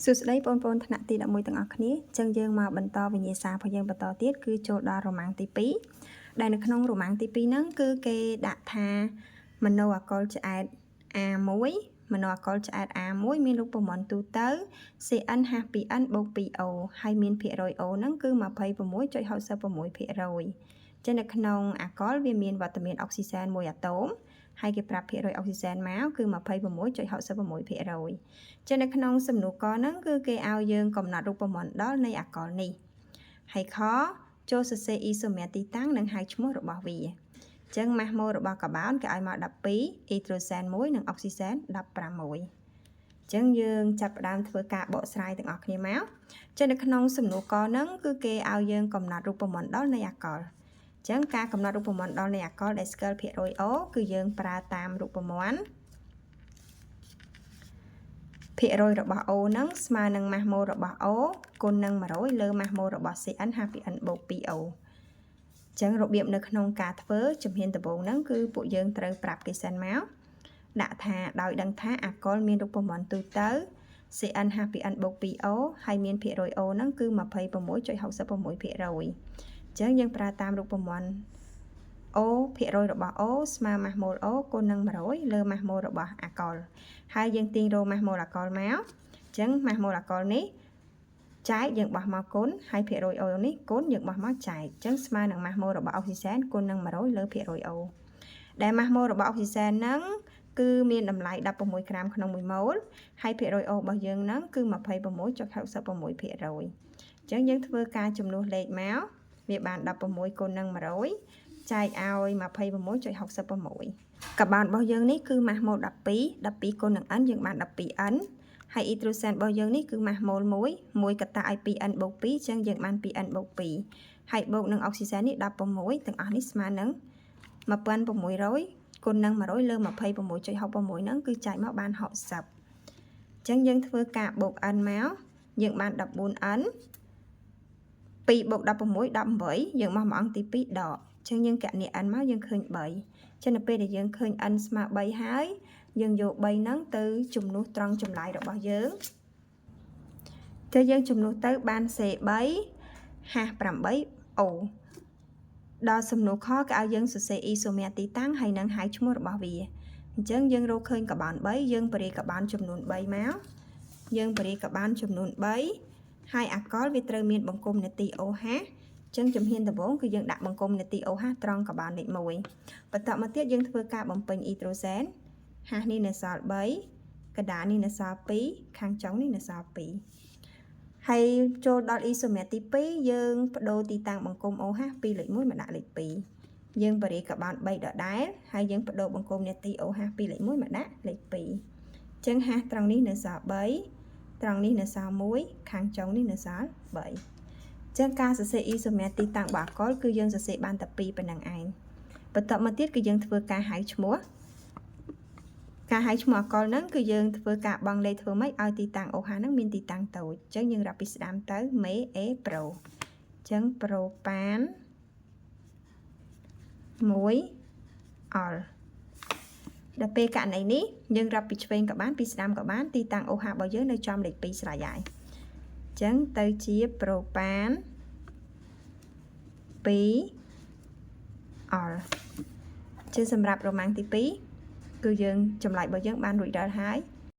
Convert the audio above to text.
សួស្តីបងប្អូនថ្នាក់ទី11ទាំងអស់គ្នាចឹងយើងមកបន្តវិញ្ញាសារបស់យើងបន្តទៀតគឺចូលដល់រ៉ូម៉ាំងទី2ដែលនៅក្នុងរ៉ូម៉ាំងទី2ហ្នឹងគឺគេដាក់ថាមនោអាកុលឆ្អែត A1 មនោអាកុលឆ្អែត A1 មានរូបមន្តទូទៅ CN ហសពី N បូក 2O ហើយមានភាគរយ O ហ្នឹងគឺ 26.66% ចឹងនៅក្នុងអាកុលវាមានវត្តមានអុកស៊ីសែន1អាតូមហើយគេប្រាប់ភាគរយអុកស៊ីសែនមកគឺ 26.66% ចឹងនៅក្នុងសំណួរកហ្នឹងគឺគេឲ្យយើងកំណត់រូបមន្តដល់នៃអាកុលនេះហើយខចូលសរសេរអ៊ីសូមែរទីតាំងនិងហៅឈ្មោះរបស់វាចឹងម៉ាស់ម៉ូរបស់កាបូនគេឲ្យមក12អ៊ីដ្រូសែន1និងអុកស៊ីសែន16ចឹងយើងចាប់ផ្ដើមធ្វើការបកស្រាយទាំងអស់គ្នាមកចឹងនៅក្នុងសំណួរកហ្នឹងគឺគេឲ្យយើងកំណត់រូបមន្តដល់នៃអាកុលចឹងការកំណត់រូបមន្តដល់នៃអាកុលដែលស្គាល់ភាគរយ O គឺយើងប្រើតាមរូបមន្តភាគរយរបស់ O ហ្នឹងស្មើនឹងម៉ាស់ម៉ូរបស់ O គុណនឹង100លើម៉ាស់ម៉ូរបស់ CN ហសពី N បូក 2O ចឹងរបៀបនៅក្នុងការធ្វើជំហានដំបូងហ្នឹងគឺពួកយើងត្រូវប្រាប់គេសិនមកដាក់ថាដោយដឹងថាអាកុលមានរូបមន្តទូទៅ CN ហសពី N បូក 2O ហើយមានភាគរយ O ហ្នឹងគឺ 26.66% ចឹងយើងប្រើតាមរូបមន្ត O ភាគរយរបស់ O ស្មើម៉ាស់ម៉ូល O គុណនឹង100លើម៉ាស់ម៉ូលរបស់អាកុលហើយយើងទាញរកម៉ាស់ម៉ូលអាកុលមកចឹងម៉ាស់ម៉ូលអាកុលនេះចែកយើងបោះមកគុណហើយភាគរយ O នេះគុណយើងបោះមកចែកចឹងស្មើនឹងម៉ាស់ម៉ូលរបស់អុកស៊ីសែនគុណនឹង100លើភាគរយ O ដែលម៉ាស់ម៉ូលរបស់អុកស៊ីសែនហ្នឹងគឺមានតម្លៃ16ក្រាមក្នុង1ម៉ូលហើយភាគរយ O របស់យើងហ្នឹងគឺ 26.66% ចឹងយើងធ្វើការចំនួនលេខមកវាបាន16គុណនឹង100ចែកឲ្យ 26.66 កាបូនរបស់យើងនេះគឺម៉ាស់ម៉ូល12គុណនឹង N យើងបាន 12N ហើយអ៊ីដ្រូសែនរបស់យើងនេះគឺម៉ាស់ម៉ូល1កតាឲ្យ 2N បូក 2 ចឹងយើងបាន 2N បូក 2ហើយបូកនឹងអុកស៊ីសែននេះ16ទាំងអស់នេះស្មើនឹង 1600គុណនឹង100លើ 26.66 ហ្នឹងគឺចែកមកបាន 60ចឹងយើងធ្វើការបូក N មកយើងបាន 14N 2បូក16 18យើងមកអង្គទី2ដកចឹងយើងកណនី N មកយើងឃើញ3ចឹងនៅពេលដែលយើងឃើញ N ស្មើ3ហើយយើងយក3ហ្នឹងទៅជំនួសត្រង់ចម្លើយរបស់យើងទៅយើងជំនួសទៅបាន C3 ហស 8O ដល់សំណួរខគេឲ្យយើងសរសេរអ៊ីសូមែរទីតាំងហើយនឹងហៅឈ្មោះរបស់វាអញ្ចឹងយើងរកឃើញកាបូន3យើងបរិយាកាបូនចំនួន3មកយើងបរិយាកាបូនចំនួន3ហើយអាកុលវាត្រូវមានបង្គំនាទី OH ចឹងជំហានដំបូងគឺយើងដាក់បង្គំនាទី OH ត្រង់កាបូនលេខ1បន្តមកទៀតយើងធ្វើការបំពេញអ៊ីដ្រូសែនហាសនេះនៅសល់3កណ្ដាលនេះនៅសល់2ខាងចុងនេះនៅសល់2ហើយចូលដល់អ៊ីសូមែរទី2យើងបដូរទីតាំងបង្គំ OH ពីលេខ1មកដាក់លេខ2យើងបរិយាកាបូន3ដដែលហើយយើងបដូរបង្គំនាទី OH ពីលេខ1មកដាក់លេខ2ចឹងហាសត្រង់នេះនៅសល់3ត្រង់នេះនៅសល់1ខាងចុងនេះនៅសល់3ចឹងការសរសេរអ៊ីសូមែរទីតាំងរបស់អាកុលគឺយើងសរសេរបានតែ2ប៉ុណ្ណឹងឯងបន្តមកទៀតគឺយើងធ្វើការហៅឈ្មោះអាកុលហ្នឹងគឺយើងធ្វើការបង់លេខធ្វើម៉េចឲ្យទីតាំង OH ហ្នឹងមានទីតាំងតូចចឹងយើងរាប់ពីស្ដាំទៅមេអេប្រូចឹងប្រូប៉ាន1អុលដល់ពេលករណីនេះយើងរាប់ពីឆ្វេងក៏បានពីស្ដាំក៏បានទីតាំង OH របស់យើងនៅចំលេខ2ស្រេចហើយចឹងទៅជាប្រូប៉ាន2អុលជាសម្រាប់រ៉ូម៉ាំងទី2គឺយើងចម្លើយរបស់យើងបានរួចរាល់ហើយ